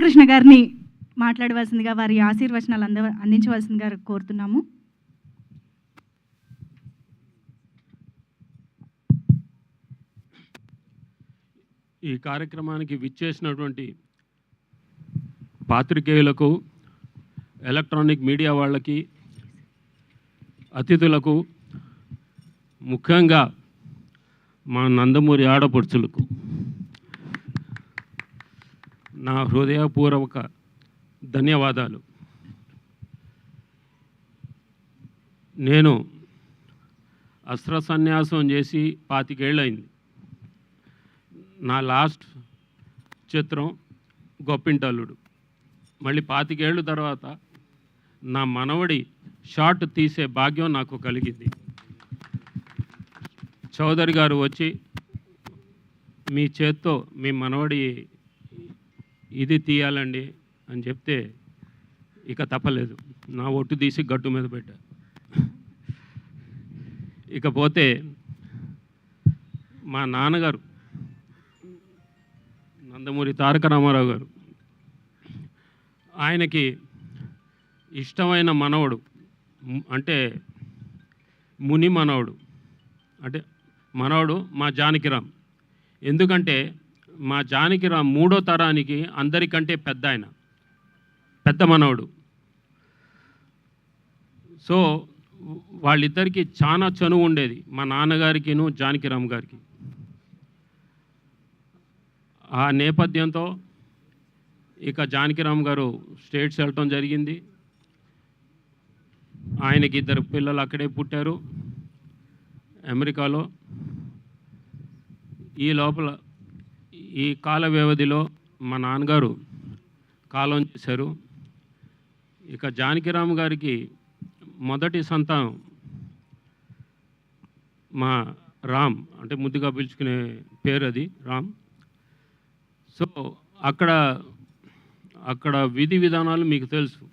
కృష్ణ గారిని మాట్లాడవలసిందిగా వారి ఆశీర్వచనాలు అందించవలసిందిగా కోరుతున్నాము. ఈ కార్యక్రమానికి విచ్చేసినటువంటి పాత్రికేయులకు, ఎలక్ట్రానిక్ మీడియా వాళ్ళకి, అతిథులకు, ముఖ్యంగా మా నందమూరి ఆడపడుచులకు నా హృదయపూర్వక ధన్యవాదాలు. నేను అస్త్ర సన్యాసం చేసి 25 ఏళ్ళయింది. నా లాస్ట్ చిత్రం గొప్పింటల్లుడు. మళ్ళీ 25 ఏళ్ళ తర్వాత నా మనవడి షార్ట్ తీసే భాగ్యం నాకు కలిగింది. చౌదరి గారు వచ్చి మీ చేత్తో మీ మనవడి ఇది తీయాలండి అని చెప్తే ఇక తప్పలేదు, నా ఒట్టు తీసి గట్టు మీద పెట్టా. ఇకపోతే మా నాన్నగారు నందమూరి తారక రామారావు గారు, ఆయనకి ఇష్టమైన మనవడు అంటే ముని మనవడు, అంటే మనవడు మా జానకిరామ్. ఎందుకంటే మా జానకిరామ్ 3వ తరానికి అందరికంటే పెద్ద ఆయన, పెద్ద మనవడు. సో వాళ్ళిద్దరికీ చాలా చనువు ఉండేది, మా నాన్నగారికిను జానకిరామ్ గారికి. ఆ నేపథ్యంతో ఇక జానకిరామ్ గారు స్టేట్స్ వెళ్ళటం జరిగింది. ఆయనకి 2 పిల్లలు అక్కడే పుట్టారు, అమెరికాలో. ఈ లోపల ఈ కాల వ్యవధిలో మా నాన్నగారు కాలం చేశారు. ఇక జానకిరామ్ గారికి మొదటి సంతానం మా రామ్, అంటే ముద్దుగా పిలుచుకునే పేరు అది రామ్. సో అక్కడ విధి విధానాలు మీకు తెలుసు.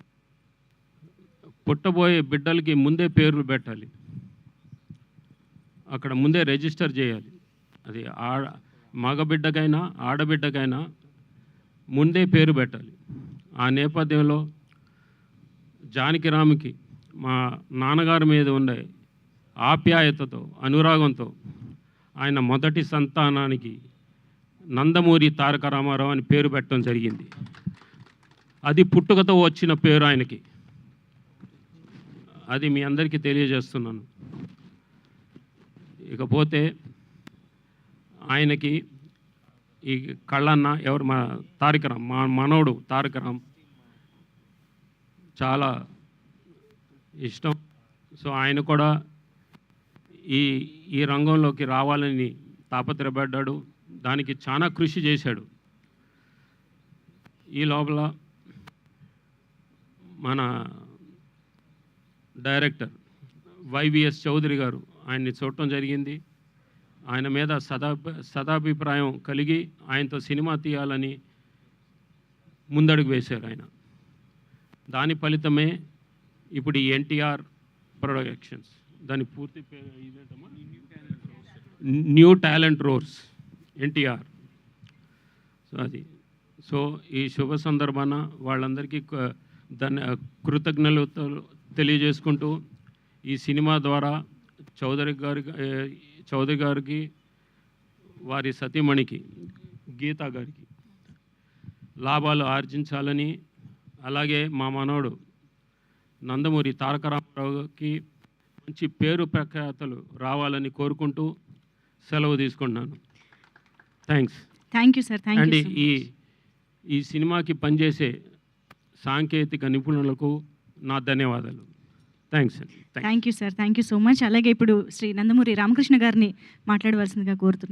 పుట్టబోయే బిడ్డలకి ముందే పేర్లు పెట్టాలి, అక్కడ ముందే రిజిస్టర్ చేయాలి. అది మగబిడ్డకైనా ఆడబిడ్డకైనా ముందే పేరు పెట్టాలి. ఆ నేపథ్యంలో జానకిరామ్కి మా నాన్నగారి మీద ఉండే ఆప్యాయతతో, అనురాగంతో ఆయన మొదటి సంతానానికి నందమూరి తారక రామారావు అని పేరు పెట్టడం జరిగింది. అది పుట్టుకతో వచ్చిన పేరు ఆయనకి, అది మీ అందరికీ తెలియజేస్తున్నాను. ఇకపోతే ఆయనకి ఈ కళ్ళన్న ఎవరు, మా తారకరామ్, మా మనవడు తారకరామ్ చాలా ఇష్టం. సో ఆయన కూడా ఈ రంగంలోకి రావాలని తాపత్రయపడ్డాడు, దానికి చాలా కృషి చేశాడు. ఈ లోపల మన డైరెక్టర్ వైవిఎస్ చౌదరి గారు ఆయన్ని చూడటం జరిగింది. ఆయన మీద సదాభిప్రాయం కలిగి ఆయనతో సినిమా తీయాలని ముందడుగు వేశారు ఆయన. దాని ఫలితమే ఇప్పుడు ఈ ఎన్టీఆర్ ప్రొడక్షన్స్, దాని పూర్తి పేరు ఇదేంటమ్మా, new talent roars NTR. So అది. సో ఈ శుభ సందర్భాన వాళ్ళందరికీ కృతజ్ఞతలు తెలియజేసుకుంటూ ఈ సినిమా ద్వారా చౌదరి గారికి వారి సతీమణికి గీతా గారికి లాభాలు ఆర్జించాలని, అలాగే మా మనవడు నందమూరి తారక రామారావుకి మంచి పేరు ప్రఖ్యాతలు రావాలని కోరుకుంటూ సెలవు తీసుకుంటున్నాను. Thank you sir. అండ్ ఈ సినిమాకి పనిచేసే సాంకేతిక నిపుణులకు నా ధన్యవాదాలు. థ్యాంక్స్ అండి. Thank you sir. Thank you so much. అలాగే ఇప్పుడు శ్రీ నందమూరి రామకృష్ణ గారిని మాట్లాడవలసిందిగా కోరుతున్నాం.